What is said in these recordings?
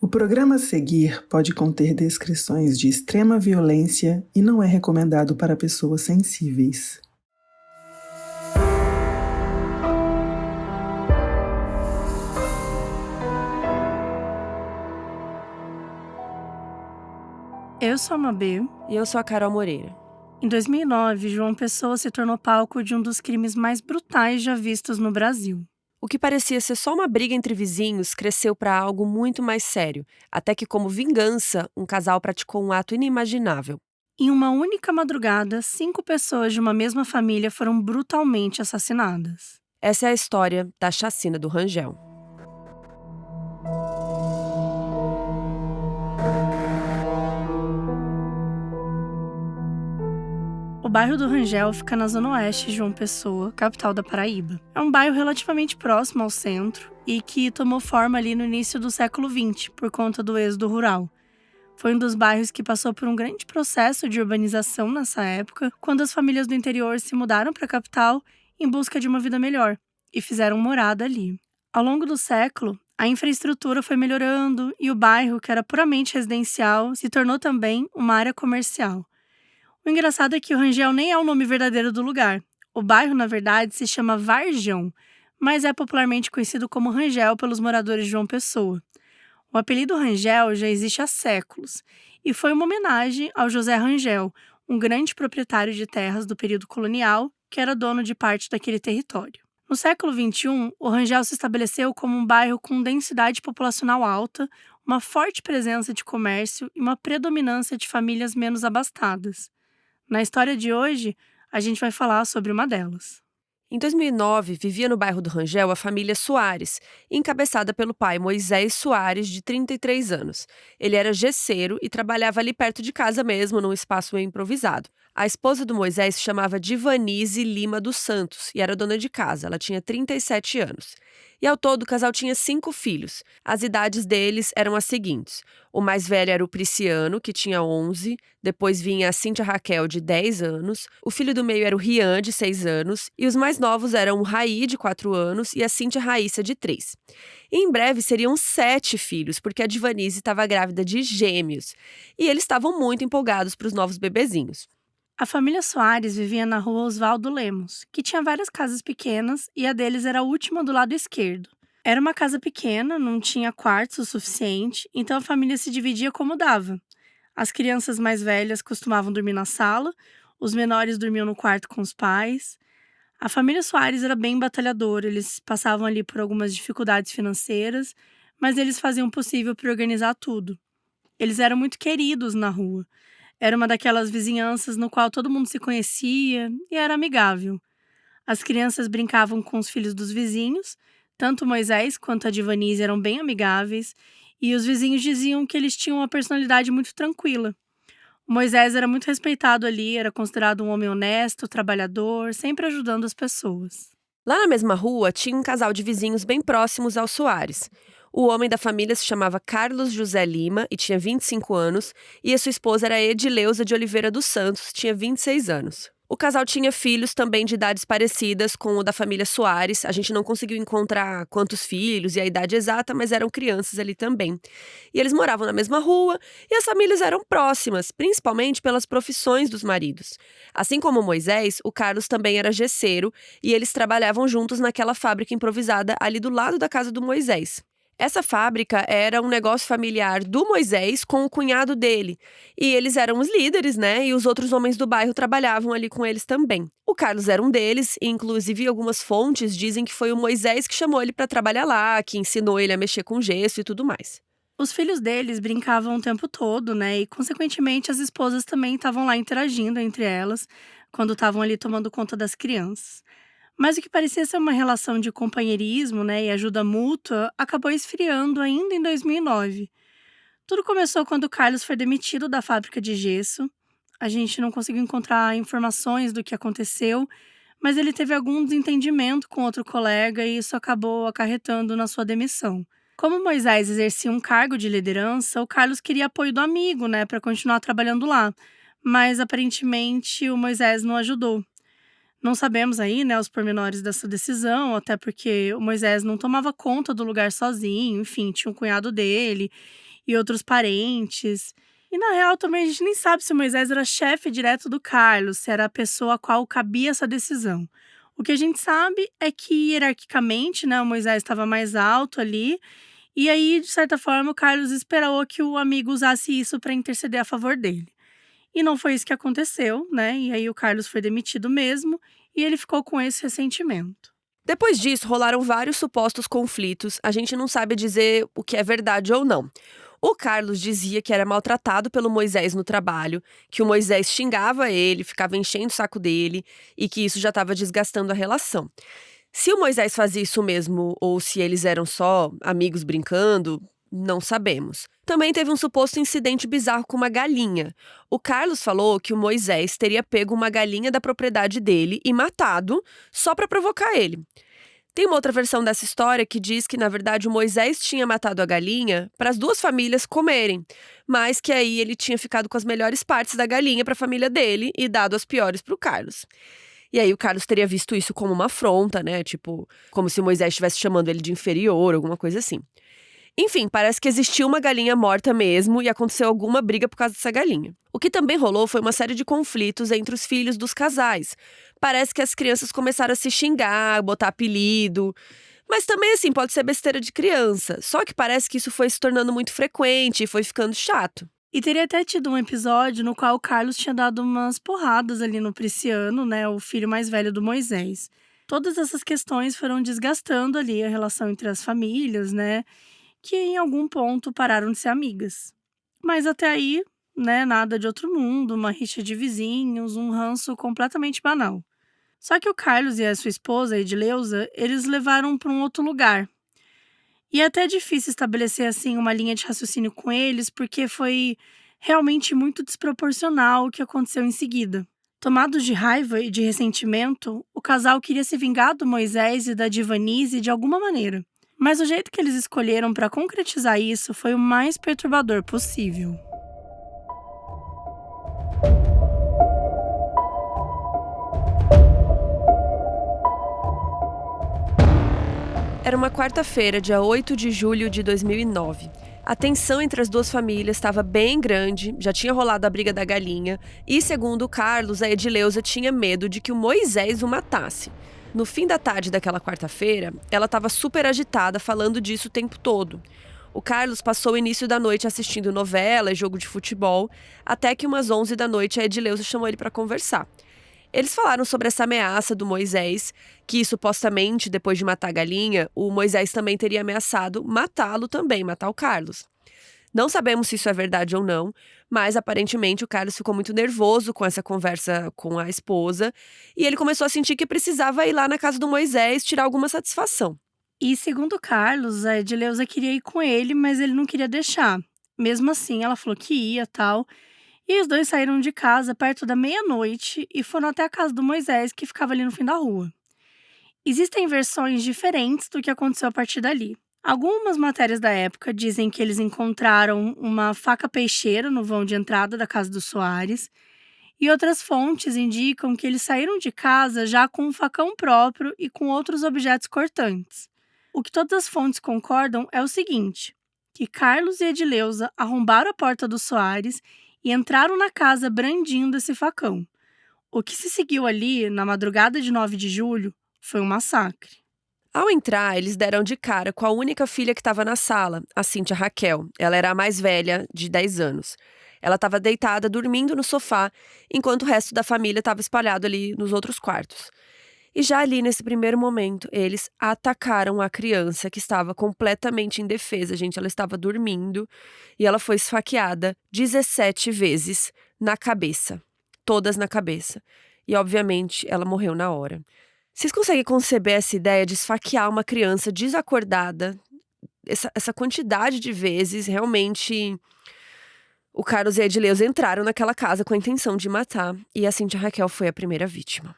O programa a seguir pode conter descrições de extrema violência e não é recomendado para pessoas sensíveis. Eu sou a Mabê. E eu sou a Carol Moreira. Em 2009, João Pessoa se tornou palco de um dos crimes mais brutais já vistos no Brasil. O que parecia ser só uma briga entre vizinhos cresceu para algo muito mais sério, até que, como vingança, um casal praticou um ato inimaginável. Em uma única madrugada, 5 pessoas de uma mesma família foram brutalmente assassinadas. Essa é a história da chacina do Rangel. O bairro do Rangel fica na zona oeste de João Pessoa, capital da Paraíba. É um bairro relativamente próximo ao centro e que tomou forma ali no início do século XX, por conta do êxodo rural. Foi um dos bairros que passou por um grande processo de urbanização nessa época, quando as famílias do interior se mudaram para a capital em busca de uma vida melhor e fizeram morada ali. Ao longo do século, a infraestrutura foi melhorando e o bairro, que era puramente residencial, se tornou também uma área comercial. O engraçado é que o Rangel nem é o nome verdadeiro do lugar. O bairro, na verdade, se chama Varjão, mas é popularmente conhecido como Rangel pelos moradores de João Pessoa. O apelido Rangel já existe há séculos e foi uma homenagem ao José Rangel, um grande proprietário de terras do período colonial que era dono de parte daquele território. No século XXI, o Rangel se estabeleceu como um bairro com densidade populacional alta, uma forte presença de comércio e uma predominância de famílias menos abastadas. Na história de hoje, a gente vai falar sobre uma delas. Em 2009, vivia no bairro do Rangel a família Soares, encabeçada pelo pai Moisés Soares, de 33 anos. Ele era gesseiro e trabalhava ali perto de casa mesmo, num espaço meio improvisado. A esposa do Moisés se chamava Divanise Lima dos Santos e era dona de casa. Ela tinha 37 anos. E ao todo, o casal tinha 5 filhos. As idades deles eram as seguintes. O mais velho era o Prisciano, que tinha 11. Depois vinha a Cíntia Raquel, de 10 anos. O filho do meio era o Rian, de 6 anos. E os mais novos eram o Raí, de 4 anos, e a Cíntia Raíssa, de 3. E em breve seriam 7 filhos, porque a Divanise estava grávida de gêmeos. E eles estavam muito empolgados para os novos bebezinhos. A família Soares vivia na rua Oswaldo Lemos, que tinha várias casas pequenas e a deles era a última do lado esquerdo. Era uma casa pequena, não tinha quartos o suficiente, então a família se dividia como dava. As crianças mais velhas costumavam dormir na sala, os menores dormiam no quarto com os pais. A família Soares era bem batalhadora, eles passavam ali por algumas dificuldades financeiras, mas eles faziam o possível para organizar tudo. Eles eram muito queridos na rua. Era uma daquelas vizinhanças no qual todo mundo se conhecia e era amigável. As crianças brincavam com os filhos dos vizinhos, tanto Moisés quanto a Divanise eram bem amigáveis, e os vizinhos diziam que eles tinham uma personalidade muito tranquila. O Moisés era muito respeitado ali, era considerado um homem honesto, trabalhador, sempre ajudando as pessoas. Lá na mesma rua, tinha um casal de vizinhos bem próximos aos Soares. O homem da família se chamava Carlos José Lima e tinha 25 anos, e a sua esposa era Edileuza de Oliveira dos Santos, tinha 26 anos. O casal tinha filhos também de idades parecidas com o da família Soares. A gente não conseguiu encontrar quantos filhos e a idade exata, mas eram crianças ali também. E eles moravam na mesma rua e as famílias eram próximas, principalmente pelas profissões dos maridos. Assim como Moisés, o Carlos também era gesseiro e eles trabalhavam juntos naquela fábrica improvisada ali do lado da casa do Moisés. Essa fábrica era um negócio familiar do Moisés com o cunhado dele. E eles eram os líderes, né? E os outros homens do bairro trabalhavam ali com eles também. O Carlos era um deles, e inclusive algumas fontes dizem que foi o Moisés que chamou ele para trabalhar lá, que ensinou ele a mexer com gesso e tudo mais. Os filhos deles brincavam o tempo todo, né? E, consequentemente, as esposas também estavam lá interagindo entre elas, quando estavam ali tomando conta das crianças. Mas o que parecia ser uma relação de companheirismo, né, e ajuda mútua, acabou esfriando ainda em 2009. Tudo começou quando o Carlos foi demitido da fábrica de gesso. A gente não conseguiu encontrar informações do que aconteceu, mas ele teve algum desentendimento com outro colega e isso acabou acarretando na sua demissão. Como Moisés exercia um cargo de liderança, o Carlos queria apoio do amigo, né, para continuar trabalhando lá. Mas aparentemente o Moisés não ajudou. Não sabemos aí, né, os pormenores dessa decisão, até porque o Moisés não tomava conta do lugar sozinho, enfim, tinha um cunhado dele e outros parentes. E na real também a gente nem sabe se o Moisés era chefe direto do Carlos, se era a pessoa a qual cabia essa decisão. O que a gente sabe é que hierarquicamente, né, o Moisés estava mais alto ali, e aí, de certa forma, o Carlos esperou que o amigo usasse isso para interceder a favor dele. E não foi isso que aconteceu, né? E aí o Carlos foi demitido mesmo e ele ficou com esse ressentimento. Depois disso, rolaram vários supostos conflitos, a gente não sabe dizer o que é verdade ou não. O Carlos dizia que era maltratado pelo Moisés no trabalho, que o Moisés xingava ele, ficava enchendo o saco dele e que isso já estava desgastando a relação. Se o Moisés fazia isso mesmo ou se eles eram só amigos brincando, não sabemos. Também teve um suposto incidente bizarro com uma galinha. O Carlos falou que o Moisés teria pego uma galinha da propriedade dele e matado só para provocar ele. Tem uma outra versão dessa história que diz que, na verdade, o Moisés tinha matado a galinha para as duas famílias comerem, mas que aí ele tinha ficado com as melhores partes da galinha para a família dele e dado as piores para o Carlos. E aí o Carlos teria visto isso como uma afronta, né? Tipo, como se o Moisés estivesse chamando ele de inferior, alguma coisa assim. Enfim, parece que existiu uma galinha morta mesmo e aconteceu alguma briga por causa dessa galinha. O que também rolou foi uma série de conflitos entre os filhos dos casais. Parece que as crianças começaram a se xingar, botar apelido. Mas também, assim, pode ser besteira de criança. Só que parece que isso foi se tornando muito frequente e foi ficando chato. E teria até tido um episódio no qual o Carlos tinha dado umas porradas ali no Prisciano, né, o filho mais velho do Moisés. Todas essas questões foram desgastando ali a relação entre as famílias, né, que em algum ponto pararam de ser amigas. Mas até aí, né, nada de outro mundo, uma rixa de vizinhos, um ranço completamente banal. Só que o Carlos e a sua esposa, a Edileuza, eles levaram para um outro lugar. E é até difícil estabelecer, assim, uma linha de raciocínio com eles, porque foi realmente muito desproporcional o que aconteceu em seguida. Tomados de raiva e de ressentimento, o casal queria se vingar do Moisés e da Divanise de alguma maneira. Mas o jeito que eles escolheram para concretizar isso foi o mais perturbador possível. Era uma quarta-feira, dia 8 de julho de 2009. A tensão entre as duas famílias estava bem grande, já tinha rolado a briga da galinha, e segundo o Carlos, a Edileuza tinha medo de que o Moisés o matasse. No fim da tarde daquela quarta-feira, ela estava super agitada, falando disso o tempo todo. O Carlos passou o início da noite assistindo novela e jogo de futebol, até que umas 11 da noite a Edileuza chamou ele para conversar. Eles falaram sobre essa ameaça do Moisés, que supostamente, depois de matar a galinha, o Moisés também teria ameaçado matá-lo também, matar o Carlos. Não sabemos se isso é verdade ou não, mas aparentemente o Carlos ficou muito nervoso com essa conversa com a esposa e ele começou a sentir que precisava ir lá na casa do Moisés tirar alguma satisfação. E segundo o Carlos, a Edileuza queria ir com ele, mas ele não queria deixar. Mesmo assim, ela falou que ia, tal. E os dois saíram de casa perto da meia-noite e foram até a casa do Moisés, que ficava ali no fim da rua. Existem versões diferentes do que aconteceu a partir dali. Algumas matérias da época dizem que eles encontraram uma faca peixeira no vão de entrada da casa dos Soares, e outras fontes indicam que eles saíram de casa já com um facão próprio e com outros objetos cortantes. O que todas as fontes concordam é o seguinte, que Carlos e Edileuza arrombaram a porta dos Soares e entraram na casa brandindo esse facão. O que se seguiu ali, na madrugada de 9 de julho, foi um massacre. Ao entrar, eles deram de cara com a única filha que estava na sala, a Cíntia Raquel. Ela era a mais velha, de 10 anos. Ela estava deitada, dormindo no sofá, enquanto o resto da família estava espalhado ali nos outros quartos. E já ali, nesse primeiro momento, eles atacaram a criança que estava completamente indefesa, gente. Ela estava dormindo e ela foi esfaqueada 17 vezes na cabeça. Todas na cabeça. E, obviamente, ela morreu na hora. Vocês conseguem conceber essa ideia de esfaquear uma criança desacordada? Essa quantidade de vezes, realmente... O Carlos e a Edileuza entraram naquela casa com a intenção de matar. E a Cíntia Raquel foi a primeira vítima.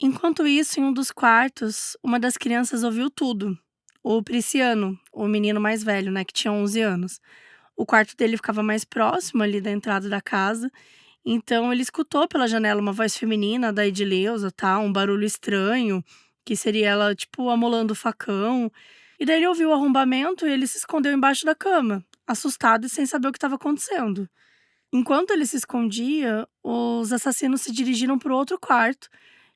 Enquanto isso, em um dos quartos, uma das crianças ouviu tudo. O Prisciano, o menino mais velho, né, que tinha 11 anos. O quarto dele ficava mais próximo ali da entrada da casa. Então ele escutou pela janela uma voz feminina da Edileuza, tá? Um barulho estranho, que seria ela, tipo, amolando o facão. E daí ele ouviu o arrombamento e ele se escondeu embaixo da cama, assustado e sem saber o que estava acontecendo. Enquanto ele se escondia, os assassinos se dirigiram para o outro quarto,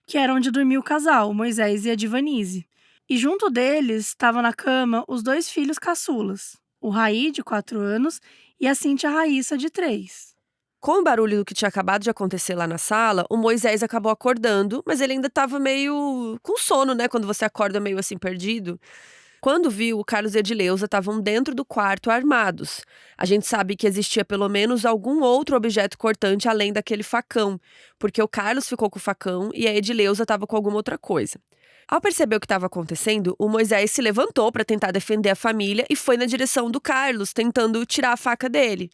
que era onde dormia o casal, o Moisés e a Divanise. E junto deles estavam na cama os 2 filhos caçulas, o Raí, de 4 anos, e a Cíntia Raíssa, de 3. Com o barulho do que tinha acabado de acontecer lá na sala, o Moisés acabou acordando, mas ele ainda estava meio com sono, né? Quando você acorda meio assim perdido. Quando viu, o Carlos e a Edileuza estavam dentro do quarto armados. A gente sabe que existia pelo menos algum outro objeto cortante além daquele facão, porque o Carlos ficou com o facão e a Edileuza estava com alguma outra coisa. Ao perceber o que estava acontecendo, o Moisés se levantou para tentar defender a família e foi na direção do Carlos, tentando tirar a faca dele.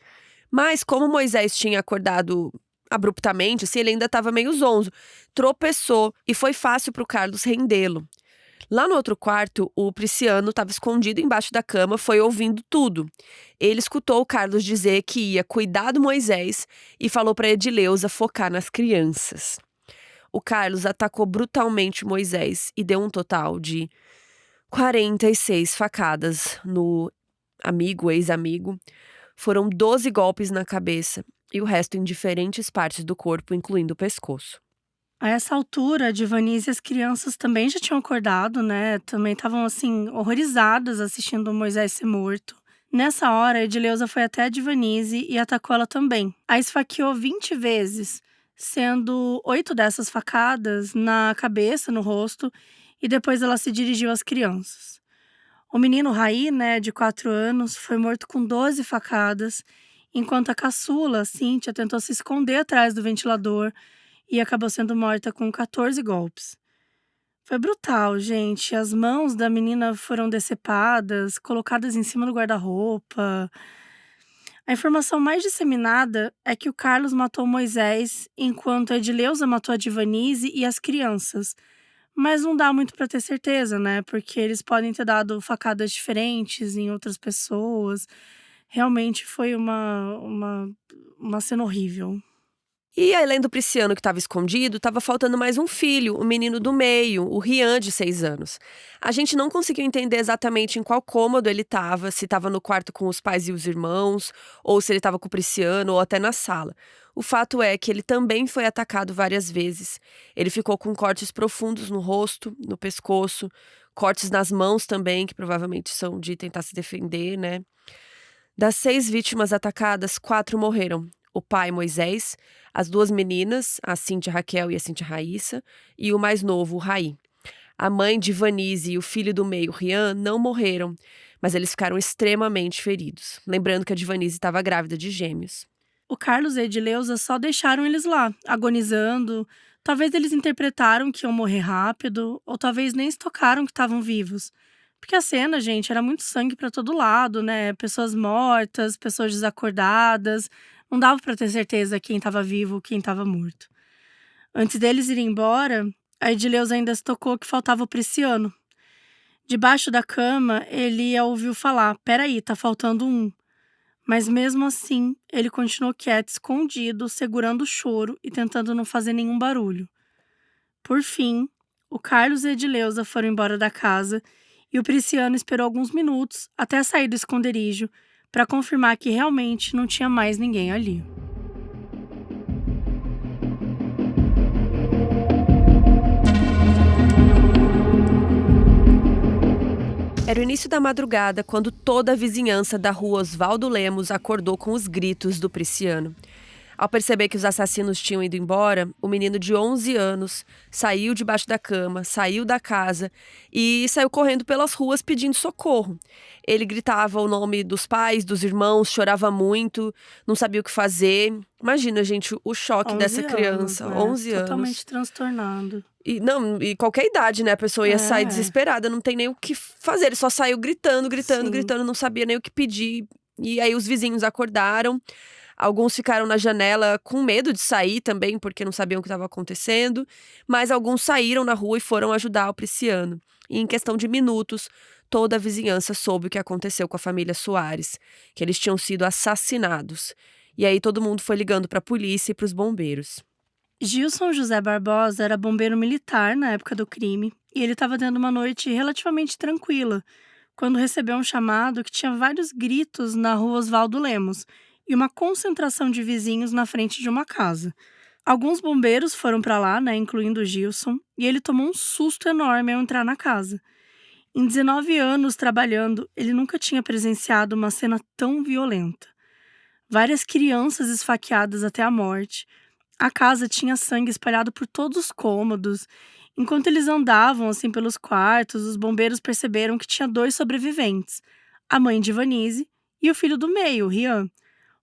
Mas como o Moisés tinha acordado abruptamente, assim, ele ainda estava meio zonzo, tropeçou e foi fácil para o Carlos rendê-lo. Lá no outro quarto, o Prisciano estava escondido embaixo da cama, foi ouvindo tudo. Ele escutou o Carlos dizer que ia cuidar do Moisés e falou para Edileuza focar nas crianças. O Carlos atacou brutalmente Moisés e deu um total de 46 facadas no ex-amigo. Foram 12 golpes na cabeça e o resto em diferentes partes do corpo, incluindo o pescoço. A essa altura, a Divanise e as crianças também já tinham acordado, né? Também estavam, assim, horrorizadas assistindo o Moisés ser morto. Nessa hora, a Edileuza foi até a Divanise e atacou ela também. A esfaqueou 20 vezes, sendo 8 dessas facadas na cabeça, no rosto, e depois ela se dirigiu às crianças. O menino Raí, né, de 4 anos, foi morto com 12 facadas, enquanto a caçula, Cíntia, tentou se esconder atrás do ventilador e acabou sendo morta com 14 golpes. Foi brutal, gente. As mãos da menina foram decepadas, colocadas em cima do guarda-roupa. A informação mais disseminada é que o Carlos matou Moisés, enquanto a Edileuza matou a Divanise e as crianças. Mas não dá muito pra ter certeza, né? Porque eles podem ter dado facadas diferentes em outras pessoas. Realmente foi uma cena horrível. E além do Prisciano que estava escondido, estava faltando mais um filho, o menino do meio, o Rian, de 6 anos. A gente não conseguiu entender exatamente em qual cômodo ele estava, se estava no quarto com os pais e os irmãos, ou se ele estava com o Prisciano, ou até na sala. O fato é que ele também foi atacado várias vezes. Ele ficou com cortes profundos no rosto, no pescoço, cortes nas mãos também, que provavelmente são de tentar se defender, né? Das 6 vítimas atacadas, 4 morreram. O pai, Moisés, as 2 meninas, a Cíntia Raquel e a Cíntia Raíssa, e o mais novo, o Raí. A mãe, Divanise, e o filho do meio, Rian, não morreram, mas eles ficaram extremamente feridos. Lembrando que a Divanise estava grávida de gêmeos. O Carlos e a Edileuza só deixaram eles lá, agonizando. Talvez eles interpretaram que iam morrer rápido, ou talvez nem se tocaram que estavam vivos. Porque a cena, gente, era muito sangue pra todo lado, né? Pessoas mortas, pessoas desacordadas. Não dava pra ter certeza quem estava vivo, quem estava morto. Antes deles irem embora, a Edileuza ainda se tocou que faltava o Prisciano. Debaixo da cama, ele a ouviu falar: "Peraí, tá faltando um." Mas mesmo assim, ele continuou quieto, escondido, segurando o choro e tentando não fazer nenhum barulho. Por fim, o Carlos e a Edileuza foram embora da casa e o Prisciano esperou alguns minutos até sair do esconderijo para confirmar que realmente não tinha mais ninguém ali. Era o início da madrugada quando toda a vizinhança da rua Oswaldo Lemos acordou com os gritos do Prisciano. Ao perceber que os assassinos tinham ido embora, o menino de 11 anos saiu debaixo da cama, saiu da casa e saiu correndo pelas ruas pedindo socorro. Ele gritava o nome dos pais, dos irmãos, chorava muito, não sabia o que fazer. Imagina, gente, o choque dessa criança, anos, né? 11 anos. Totalmente transtornado. E qualquer idade, né? A pessoa ia sair desesperada, não tem nem o que fazer. Ele só saiu gritando, Sim. não sabia nem o que pedir. E aí os vizinhos acordaram. Alguns ficaram na janela com medo de sair também, porque não sabiam o que estava acontecendo. Mas alguns saíram na rua e foram ajudar o Prisciano. E em questão de minutos, toda a vizinhança soube o que aconteceu com a família Soares, que eles tinham sido assassinados. E aí todo mundo foi ligando para a polícia e para os bombeiros. Gilson José Barbosa era bombeiro militar na época do crime e ele estava tendo uma noite relativamente tranquila, quando recebeu um chamado que tinha vários gritos na rua Oswaldo Lemos e uma concentração de vizinhos na frente de uma casa. Alguns bombeiros foram para lá, né, incluindo o Gilson, e ele tomou um susto enorme ao entrar na casa. Em 19 anos trabalhando, ele nunca tinha presenciado uma cena tão violenta. Várias crianças esfaqueadas até a morte. A casa tinha sangue espalhado por todos os cômodos. Enquanto eles andavam assim pelos quartos, os bombeiros perceberam que tinha 2 sobreviventes, a mãe de Vanise e o filho do meio, o Rian.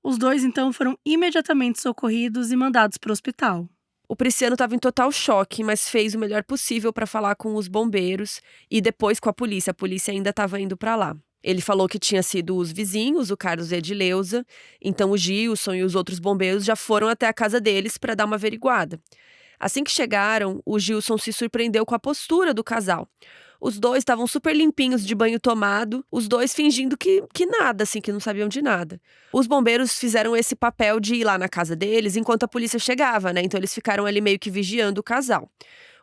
Os 2 então foram imediatamente socorridos e mandados para o hospital. O Prisciano estava em total choque, mas fez o melhor possível para falar com os bombeiros e depois com a polícia. A polícia ainda estava indo para lá. Ele falou que tinha sido os vizinhos, o Carlos e a Edileuza, então o Gilson e os outros bombeiros já foram até a casa deles para dar uma averiguada. Assim que chegaram, o Gilson se surpreendeu com a postura do casal. Os 2 estavam super limpinhos de banho tomado, os 2 fingindo que nada, assim, que não sabiam de nada. Os bombeiros fizeram esse papel de ir lá na casa deles enquanto a polícia chegava, né? Então eles ficaram ali meio que vigiando o casal.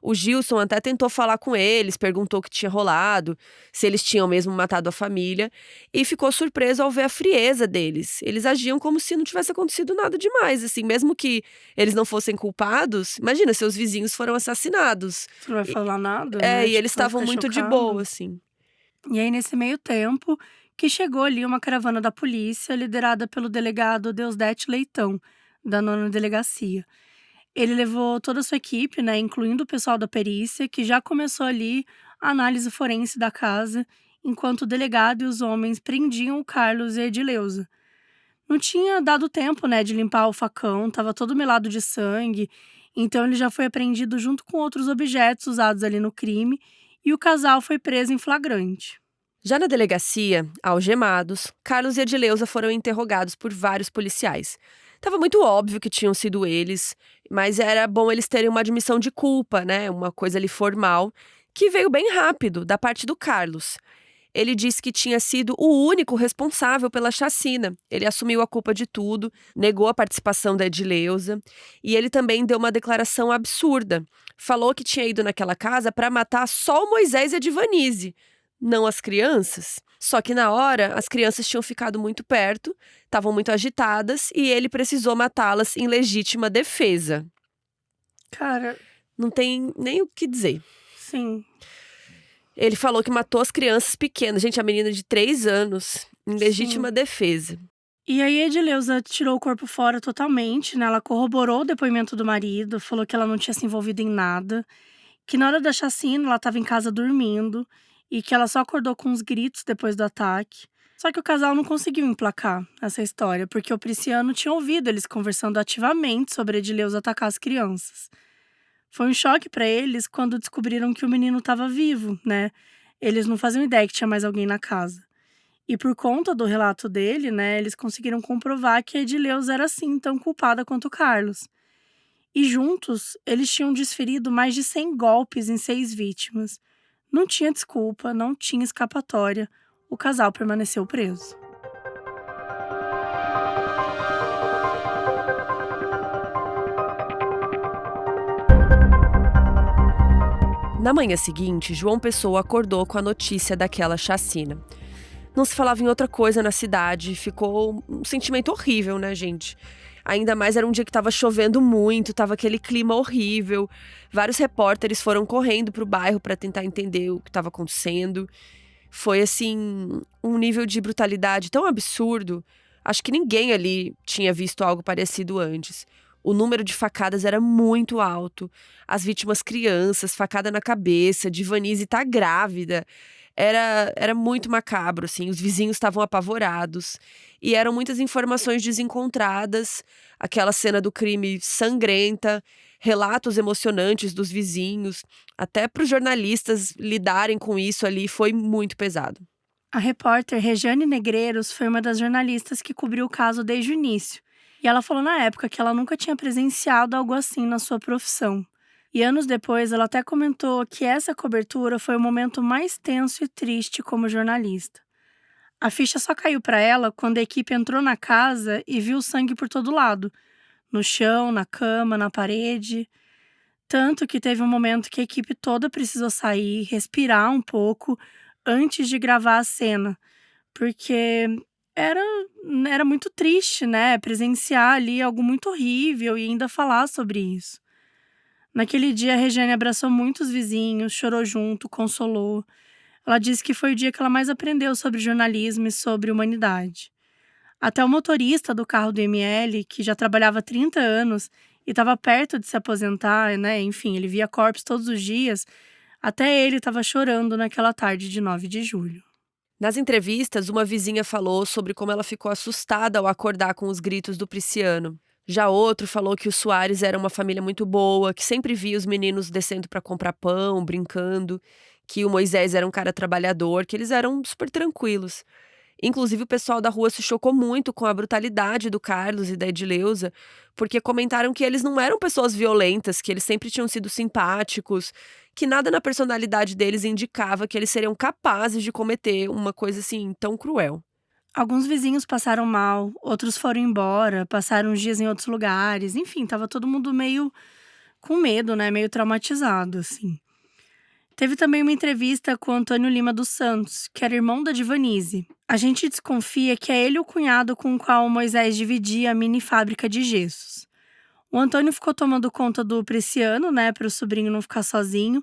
O Gilson até tentou falar com eles, perguntou o que tinha rolado, se eles tinham mesmo matado a família, e ficou surpreso ao ver a frieza deles. Eles agiam como se não tivesse acontecido nada demais, assim, mesmo que eles não fossem culpados. Imagina, seus vizinhos foram assassinados. Você não vai falar nada, né? E eles Tipo, vai estavam ficar muito de chocado. boa, assim. E aí, nesse meio tempo, que chegou ali uma caravana da polícia, liderada pelo delegado Deusdete Leitão, da 9ª Delegacia. Ele levou toda a sua equipe, né, incluindo o pessoal da perícia, que já começou ali a análise forense da casa, enquanto o delegado e os homens prendiam o Carlos e a Edileuza. Não tinha dado tempo, né, de limpar o facão, estava todo melado de sangue, então ele já foi apreendido junto com outros objetos usados ali no crime, e o casal foi preso em flagrante. Já na delegacia, algemados, Carlos e Edileuza foram interrogados por vários policiais. Tava muito óbvio que tinham sido eles, mas era bom eles terem uma admissão de culpa, né? Uma coisa ali formal, que veio bem rápido, da parte do Carlos. Ele disse que tinha sido o único responsável pela chacina. Ele assumiu a culpa de tudo, negou a participação da Edileuza, e ele também deu uma declaração absurda. Falou que tinha ido naquela casa para matar só o Moisés e a Divanise, não as crianças. Só que na hora, as crianças tinham ficado muito perto, estavam muito agitadas e ele precisou matá-las em legítima defesa. Cara, Não tem nem o que dizer. sim. Ele falou que matou as crianças pequenas. Gente, a menina de 3 anos, em legítima defesa. E aí a Edileuza tirou o corpo fora totalmente, né? Ela corroborou o depoimento do marido, falou que ela não tinha se envolvido em nada, que na hora da chacina ela estava em casa dormindo e que ela só acordou com uns gritos depois do ataque. Só que o casal não conseguiu emplacar essa história, porque o Prisciano tinha ouvido eles conversando ativamente sobre a Edileuza atacar as crianças. Foi um choque para eles quando descobriram que o menino estava vivo, né? Eles não faziam ideia que tinha mais alguém na casa. E por conta do relato dele, né, eles conseguiram comprovar que a Edileuza era sim tão culpada quanto o Carlos. E juntos, eles tinham desferido mais de 100 golpes em 6 vítimas. Não tinha desculpa, não tinha escapatória. O casal permaneceu preso. Na manhã seguinte, João Pessoa acordou com a notícia daquela chacina. Não se falava em outra coisa na cidade, ficou um sentimento horrível, né, gente? Ainda mais era um dia que estava chovendo muito, tava aquele clima horrível. Vários repórteres foram correndo pro bairro para tentar entender o que estava acontecendo. Foi, assim, um nível de brutalidade tão absurdo. Acho que ninguém ali tinha visto algo parecido antes. O número de facadas era muito alto. As vítimas crianças, facada na cabeça, Divanise tá grávida. Era muito macabro, assim. Os vizinhos estavam apavorados. E eram muitas informações desencontradas. Aquela cena do crime sangrenta, relatos emocionantes dos vizinhos. Até para os jornalistas lidarem com isso ali foi muito pesado. A repórter Regiane Negreiros foi uma das jornalistas que cobriu o caso desde o início. E ela falou na época que ela nunca tinha presenciado algo assim na sua profissão. E anos depois, ela até comentou que essa cobertura foi o momento mais tenso e triste como jornalista. A ficha só caiu para ela quando a equipe entrou na casa e viu sangue por todo lado. No chão, na cama, na parede. Tanto que teve um momento que a equipe toda precisou sair, respirar um pouco antes de gravar a cena. Porque era, era muito triste, né? Presenciar ali algo muito horrível e ainda falar sobre isso. Naquele dia, a Regiane abraçou muitos vizinhos, chorou junto, consolou. Ela disse que foi o dia que ela mais aprendeu sobre jornalismo e sobre humanidade. Até o motorista do carro do ML, que já trabalhava há 30 anos e estava perto de se aposentar, né? Enfim, ele via corpos todos os dias. Até ele estava chorando naquela tarde de 9 de julho. Nas entrevistas, uma vizinha falou sobre como ela ficou assustada ao acordar com os gritos do Priciano. Já outro falou que os Soares eram uma família muito boa, que sempre via os meninos descendo para comprar pão, brincando, que o Moisés era um cara trabalhador, que eles eram super tranquilos. Inclusive, o pessoal da rua se chocou muito com a brutalidade do Carlos e da Edileuza, porque comentaram que eles não eram pessoas violentas, que eles sempre tinham sido simpáticos, que nada na personalidade deles indicava que eles seriam capazes de cometer uma coisa assim tão cruel. Alguns vizinhos passaram mal, outros foram embora, passaram uns dias em outros lugares. Enfim, tava todo mundo meio com medo, né? Meio traumatizado, assim. Teve também uma entrevista com o Antônio Lima dos Santos, que era irmão da Divanise. A gente desconfia que é ele o cunhado com o qual o Moisés dividia a mini fábrica de gessos. O Antônio ficou tomando conta do Preciano, né, para o sobrinho não ficar sozinho,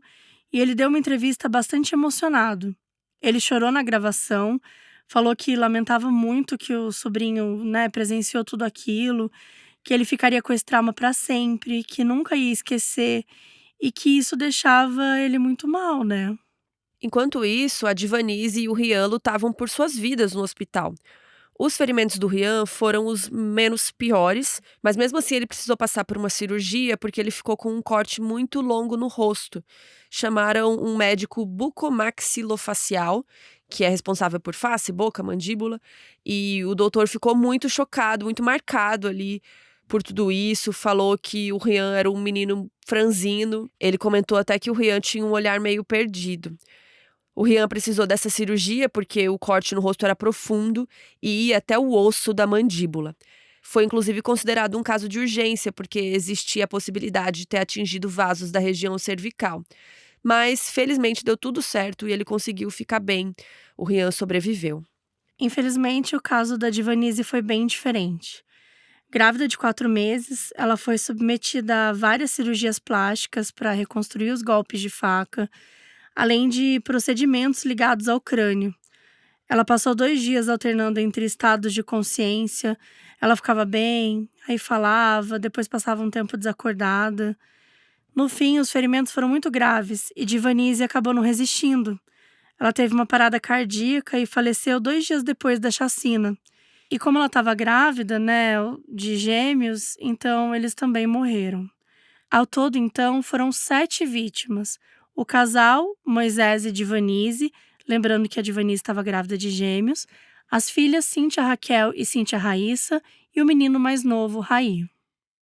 e ele deu uma entrevista bastante emocionado. Ele chorou na gravação, falou que lamentava muito que o sobrinho, né, presenciou tudo aquilo, que ele ficaria com esse trauma para sempre, que nunca ia esquecer e que isso deixava ele muito mal, né? Enquanto isso, a Divanise e o Rian lutavam por suas vidas no hospital. Os ferimentos do Rian foram os menos piores, mas mesmo assim ele precisou passar por uma cirurgia porque ele ficou com um corte muito longo no rosto. Chamaram um médico bucomaxilofacial, que é responsável por face, boca, mandíbula, e o doutor ficou muito chocado, muito marcado ali por tudo isso, falou que o Rian era um menino franzino. Ele comentou até que o Rian tinha um olhar meio perdido. O Rian precisou dessa cirurgia porque o corte no rosto era profundo e ia até o osso da mandíbula. Foi inclusive considerado um caso de urgência porque existia a possibilidade de ter atingido vasos da região cervical. Mas, felizmente, deu tudo certo e ele conseguiu ficar bem. O Rian sobreviveu. Infelizmente, o caso da Divanise foi bem diferente. Grávida de 4 meses, ela foi submetida a várias cirurgias plásticas para reconstruir os golpes de faca, além de procedimentos ligados ao crânio. Ela passou 2 dias alternando entre estados de consciência. Ela ficava bem, aí falava, depois passava um tempo desacordada. No fim, os ferimentos foram muito graves e Divanise acabou não resistindo. Ela teve uma parada cardíaca e faleceu 2 dias depois da chacina. E como ela estava grávida, né, de gêmeos, então eles também morreram. Ao todo, então, foram 7 vítimas. O casal, Moisés e Divanise, lembrando que a Divanise estava grávida de gêmeos, as filhas Cíntia Raquel e Cíntia Raíssa e o menino mais novo, Raí.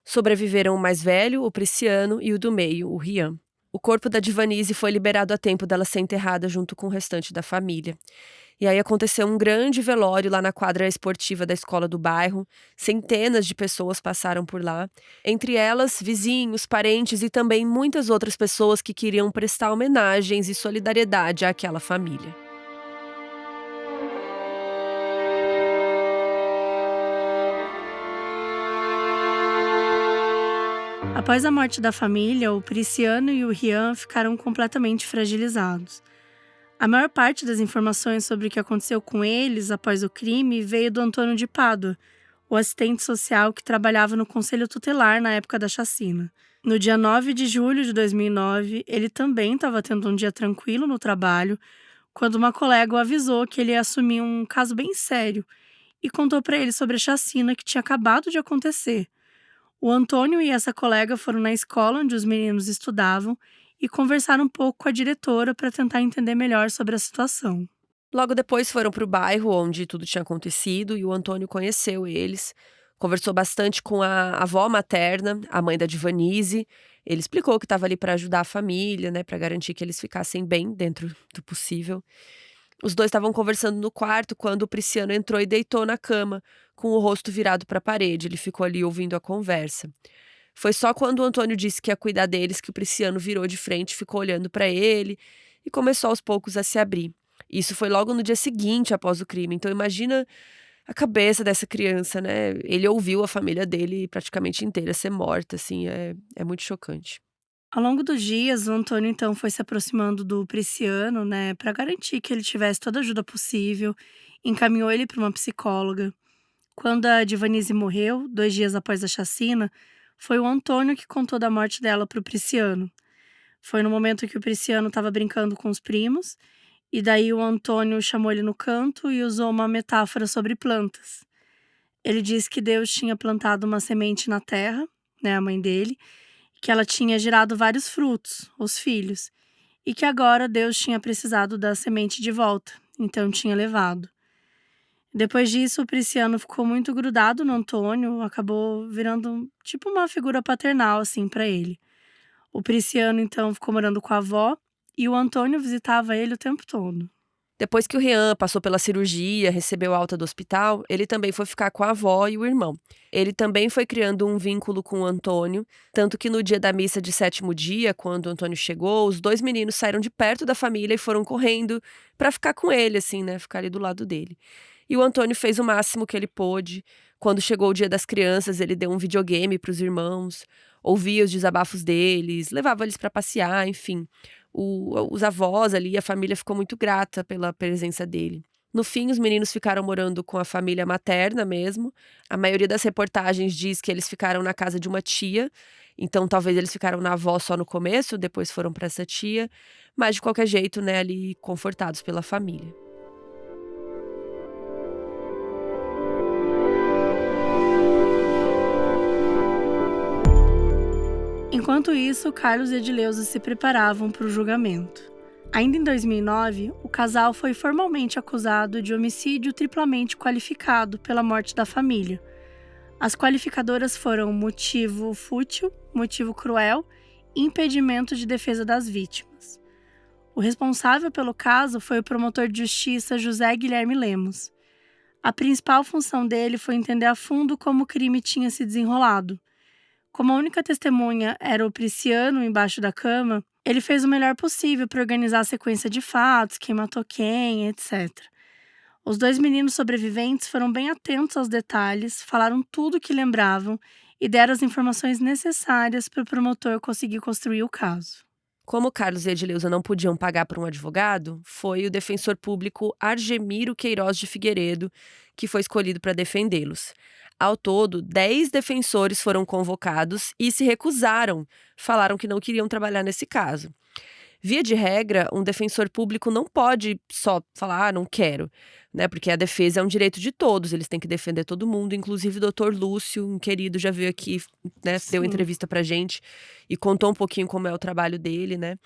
Sobreviveram o mais velho, o Priciano, e o do meio, o Rian. O corpo da Divanise foi liberado a tempo dela ser enterrada junto com o restante da família. E aí aconteceu um grande velório lá na quadra esportiva da escola do bairro. Centenas de pessoas passaram por lá. Entre elas, vizinhos, parentes e também muitas outras pessoas que queriam prestar homenagens e solidariedade àquela família. Após a morte da família, o Priciano e o Rian ficaram completamente fragilizados. A maior parte das informações sobre o que aconteceu com eles após o crime veio do Antônio de Pádua, o assistente social que trabalhava no conselho tutelar na época da chacina. No dia 9 de julho de 2009, ele também estava tendo um dia tranquilo no trabalho, quando uma colega o avisou que ele ia assumir um caso bem sério e contou para ele sobre a chacina que tinha acabado de acontecer. O Antônio e essa colega foram na escola onde os meninos estudavam e conversaram um pouco com a diretora para tentar entender melhor sobre a situação. Logo depois foram para o bairro onde tudo tinha acontecido e o Antônio conheceu eles. Conversou bastante com a avó materna, a mãe da Divanise. Ele explicou que estava ali para ajudar a família, né, para garantir que eles ficassem bem dentro do possível. Os dois estavam conversando no quarto quando o Priciano entrou e deitou na cama, com o rosto virado para a parede. Ele ficou ali ouvindo a conversa. Foi só quando o Antônio disse que ia cuidar deles que o Priciano virou de frente, ficou olhando para ele e começou aos poucos a se abrir. Isso foi logo no dia seguinte após o crime. Então imagina a cabeça dessa criança, né? Ele ouviu a família dele praticamente inteira ser morta, assim, é muito chocante. Ao longo dos dias, o Antônio então foi se aproximando do Priciano, né, para garantir que ele tivesse toda a ajuda possível, encaminhou ele para uma psicóloga. Quando a Divanise morreu, 2 dias após a chacina, foi o Antônio que contou da morte dela para o Priciano. Foi no momento que o Priciano estava brincando com os primos, e daí o Antônio chamou ele no canto e usou uma metáfora sobre plantas. Ele disse que Deus tinha plantado uma semente na terra, né, a mãe dele, que ela tinha gerado vários frutos, os filhos, e que agora Deus tinha precisado da semente de volta, então tinha levado. Depois disso, o Priciano ficou muito grudado no Antônio, acabou virando tipo uma figura paternal assim para ele. O Priciano então ficou morando com a avó e o Antônio visitava ele o tempo todo. Depois que o Rian passou pela cirurgia, recebeu alta do hospital, ele também foi ficar com a avó e o irmão. Ele também foi criando um vínculo com o Antônio, tanto que no dia da missa de 7º dia, quando o Antônio chegou, os 2 meninos saíram de perto da família e foram correndo para ficar com ele, assim, né, ficar ali do lado dele. E o Antônio fez o máximo que ele pôde. Quando chegou o dia das crianças, ele deu um videogame para os irmãos, ouvia os desabafos deles, levava eles para passear, enfim. Os avós ali, a família ficou muito grata pela presença dele. No fim, os meninos ficaram morando com a família materna mesmo. A maioria das reportagens diz que eles ficaram na casa de uma tia. Então, talvez eles ficaram na avó só no começo, depois foram para essa tia. Mas, de qualquer jeito, né, ali confortados pela família. Enquanto isso, Carlos e Edileuza se preparavam para o julgamento. Ainda em 2009, o casal foi formalmente acusado de homicídio triplamente qualificado pela morte da família. As qualificadoras foram motivo fútil, motivo cruel e impedimento de defesa das vítimas. O responsável pelo caso foi o promotor de justiça José Guilherme Lemos. A principal função dele foi entender a fundo como o crime tinha se desenrolado. Como a única testemunha era o Priciano embaixo da cama, ele fez o melhor possível para organizar a sequência de fatos, quem matou quem, etc. Os 2 meninos sobreviventes foram bem atentos aos detalhes, falaram tudo o que lembravam e deram as informações necessárias para o promotor conseguir construir o caso. Como Carlos e Edileuza não podiam pagar por um advogado, foi o defensor público Argemiro Queiroz de Figueiredo que foi escolhido para defendê-los. Ao todo, 10 defensores foram convocados e se recusaram, falaram que não queriam trabalhar nesse caso. Via de regra, um defensor público não pode só falar, não quero, né? Porque a defesa é um direito de todos, eles têm que defender todo mundo, inclusive o doutor Lúcio, um querido, já veio aqui, né, deu entrevista pra gente e contou um pouquinho como é o trabalho dele, né?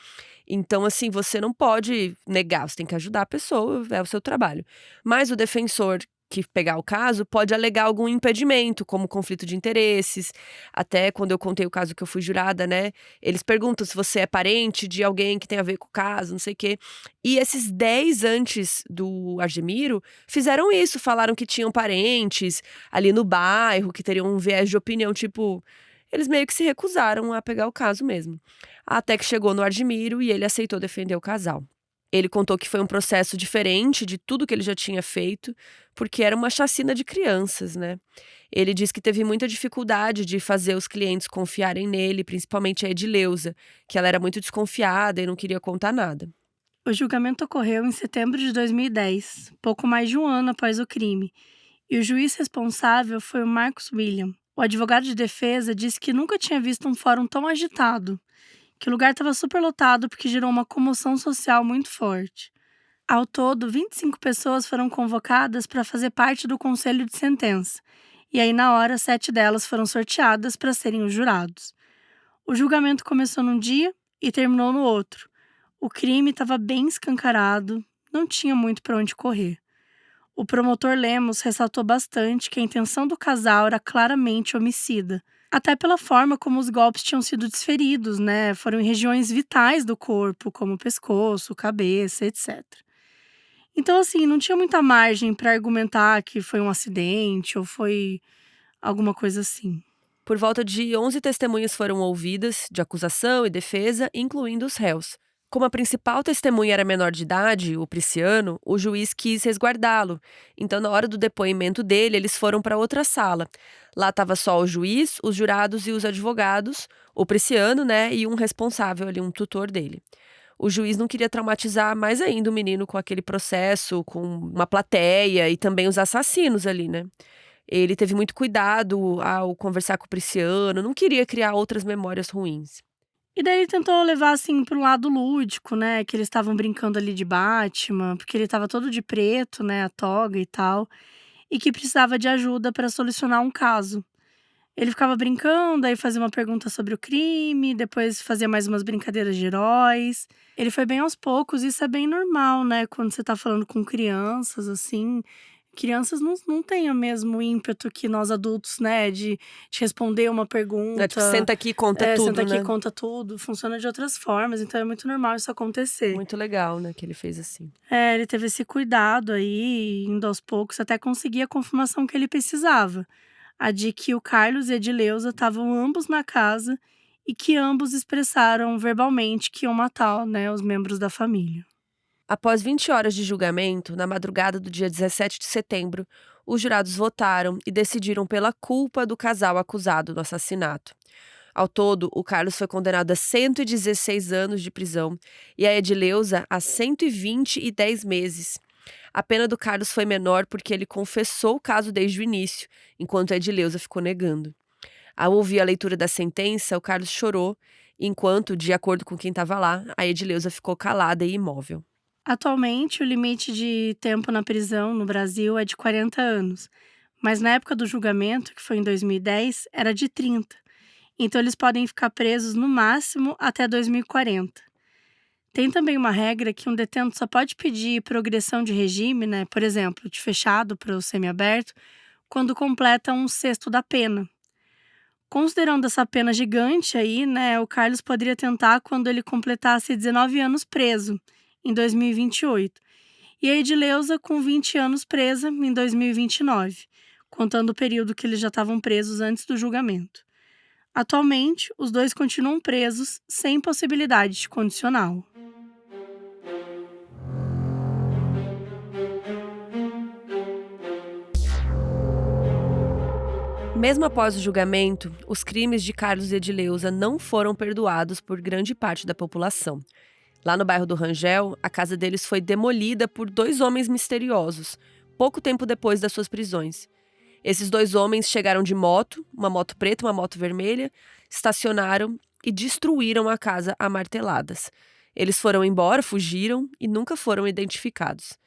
Então, assim, você não pode negar, você tem que ajudar a pessoa, é o seu trabalho. Mas o defensor que pegar o caso pode alegar algum impedimento, como conflito de interesses. Até quando eu contei o caso que eu fui jurada, né? Eles perguntam se você é parente de alguém que tem a ver com o caso, não sei o quê. E esses 10 antes do Argemiro fizeram isso, falaram que tinham parentes ali no bairro, que teriam um viés de opinião, tipo... Eles meio que se recusaram a pegar o caso mesmo. Até que chegou no Argemiro e ele aceitou defender o casal. Ele contou que foi um processo diferente de tudo que ele já tinha feito, porque era uma chacina de crianças, né? Ele disse que teve muita dificuldade de fazer os clientes confiarem nele, principalmente a Edileuza, que ela era muito desconfiada e não queria contar nada. O julgamento ocorreu em setembro de 2010, pouco mais de um ano após o crime, e o juiz responsável foi o Marcos William. O advogado de defesa disse que nunca tinha visto um fórum tão agitado, que o lugar estava superlotado porque gerou uma comoção social muito forte. Ao todo, 25 pessoas foram convocadas para fazer parte do conselho de sentença, e aí na hora 7 delas foram sorteadas para serem os jurados. O julgamento começou num dia e terminou no outro. O crime estava bem escancarado, não tinha muito para onde correr. O promotor Lemos ressaltou bastante que a intenção do casal era claramente homicida, até pela forma como os golpes tinham sido desferidos, né? Foram em regiões vitais do corpo, como o pescoço, cabeça, etc. Então, assim, não tinha muita margem para argumentar que foi um acidente ou foi alguma coisa assim. Por volta de 11 testemunhas foram ouvidas, de acusação e defesa, incluindo os réus. Como a principal testemunha era menor de idade, o Priciano, o juiz quis resguardá-lo. Então, na hora do depoimento dele, eles foram para outra sala. Lá estava só o juiz, os jurados e os advogados, o Priciano, né, e um responsável ali, um tutor dele. O juiz não queria traumatizar mais ainda o menino com aquele processo, com uma plateia e também os assassinos ali, né? Ele teve muito cuidado ao conversar com o Priciano, não queria criar outras memórias ruins. E daí ele tentou levar, assim, para um lado lúdico, né, que eles estavam brincando ali de Batman, porque ele estava todo de preto, né, a toga e tal, e que precisava de ajuda para solucionar um caso. Ele ficava brincando, aí fazia uma pergunta sobre o crime, depois fazia mais umas brincadeiras de heróis. Ele foi bem aos poucos, isso é bem normal, né, quando você tá falando com crianças, assim. Crianças não têm o mesmo ímpeto que nós adultos, né, de responder uma pergunta. Tipo, senta aqui e conta tudo, Senta aqui né? e conta tudo. Funciona de outras formas, então é muito normal isso acontecer. Muito legal, né, que ele fez assim. Ele teve esse cuidado aí, indo aos poucos, até conseguir a confirmação que ele precisava. A de que o Carlos e a Edileuza estavam ambos na casa e que ambos expressaram verbalmente que iam matar, né, os membros da família. Após 20 horas de julgamento, na madrugada do dia 17 de setembro, os jurados votaram e decidiram pela culpa do casal acusado do assassinato. Ao todo, o Carlos foi condenado a 116 anos de prisão e a Edileuza a 120 e 10 meses. A pena do Carlos foi menor porque ele confessou o caso desde o início, enquanto a Edileuza ficou negando. Ao ouvir a leitura da sentença, o Carlos chorou, enquanto, de acordo com quem estava lá, a Edileuza ficou calada e imóvel. Atualmente, o limite de tempo na prisão no Brasil é de 40 anos, mas na época do julgamento, que foi em 2010, era de 30. Então, eles podem ficar presos no máximo até 2040. Tem também uma regra que um detento só pode pedir progressão de regime, né, por exemplo, de fechado para o semiaberto, quando completa um sexto da pena. Considerando essa pena gigante aí, né, o Carlos poderia tentar quando ele completasse 19 anos preso, em 2028. E a Edileuza com 20 anos presa em 2029, contando o período que eles já estavam presos antes do julgamento. Atualmente, os dois continuam presos sem possibilidade de condicional. Mesmo após o julgamento, os crimes de Carlos e Edileuza não foram perdoados por grande parte da população. Lá no bairro do Rangel, a casa deles foi demolida por 2 homens misteriosos, pouco tempo depois das suas prisões. Esses 2 homens chegaram de moto, uma moto preta e uma moto vermelha, estacionaram e destruíram a casa a marteladas. Eles foram embora, fugiram e nunca foram identificados.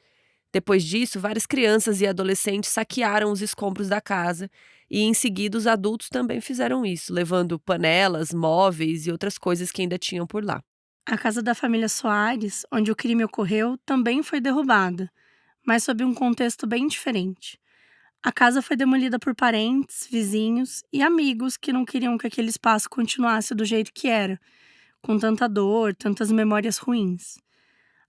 Depois disso, várias crianças e adolescentes saquearam os escombros da casa e, em seguida, os adultos também fizeram isso, levando panelas, móveis e outras coisas que ainda tinham por lá. A casa da família Soares, onde o crime ocorreu, também foi derrubada, mas sob um contexto bem diferente. A casa foi demolida por parentes, vizinhos e amigos que não queriam que aquele espaço continuasse do jeito que era, com tanta dor, tantas memórias ruins.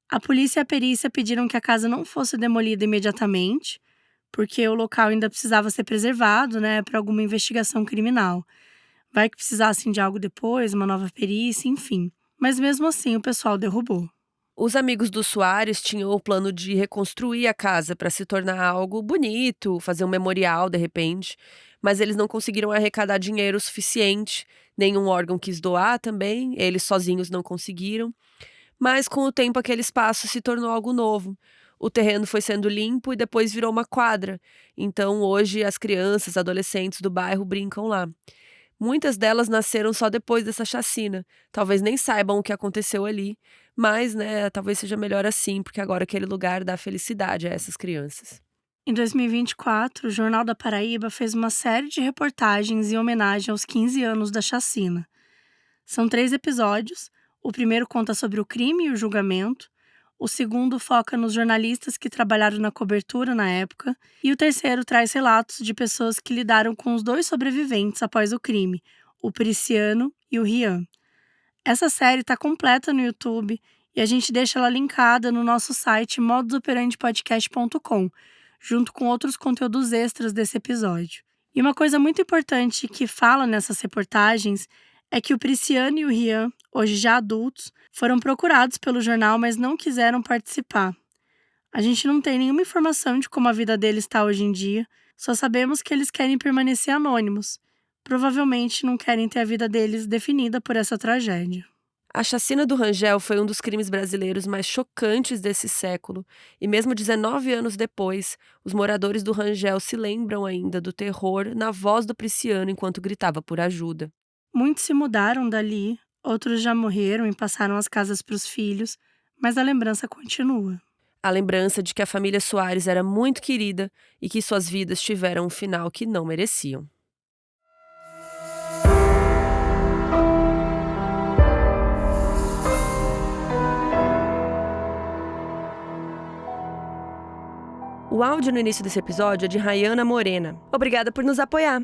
A polícia e a perícia pediram que a casa não fosse demolida imediatamente, porque o local ainda precisava ser preservado, né, para alguma investigação criminal. Vai que precisassem de algo depois, uma nova perícia, enfim. Mas mesmo assim o pessoal derrubou. Os amigos do Soares tinham o plano de reconstruir a casa para se tornar algo bonito, fazer um memorial de repente, mas eles não conseguiram arrecadar dinheiro suficiente, nenhum órgão quis doar também, eles sozinhos não conseguiram. Mas com o tempo aquele espaço se tornou algo novo. O terreno foi sendo limpo e depois virou uma quadra. Então hoje as crianças, adolescentes do bairro brincam lá. Muitas delas nasceram só depois dessa chacina. Talvez nem saibam o que aconteceu ali, mas, né, talvez seja melhor assim, porque agora aquele lugar dá felicidade a essas crianças. Em 2024, o Jornal da Paraíba fez uma série de reportagens em homenagem aos 15 anos da chacina. São 3 episódios. O primeiro conta sobre o crime e o julgamento. O segundo foca nos jornalistas que trabalharam na cobertura na época. E o terceiro traz relatos de pessoas que lidaram com os 2 sobreviventes após o crime, o Priciano e o Rian. Essa série está completa no YouTube E a gente deixa ela linkada no nosso site modusoperandipodcast.com, junto com outros conteúdos extras desse episódio. E uma coisa muito importante que fala nessas reportagens é que o Prisciano e o Rian, hoje já adultos, foram procurados pelo jornal, mas não quiseram participar. A gente não tem nenhuma informação de como a vida deles está hoje em dia, só sabemos que eles querem permanecer anônimos. Provavelmente não querem ter a vida deles definida por essa tragédia. A chacina do Rangel foi um dos crimes brasileiros mais chocantes desse século, e mesmo 19 anos depois, os moradores do Rangel se lembram ainda do terror na voz do Prisciano enquanto gritava por ajuda. Muitos se mudaram dali, outros já morreram e passaram as casas para os filhos, mas a lembrança continua. A lembrança de que a família Soares era muito querida e que suas vidas tiveram um final que não mereciam. O áudio no início desse episódio é de Rayana Morena. Obrigada por nos apoiar!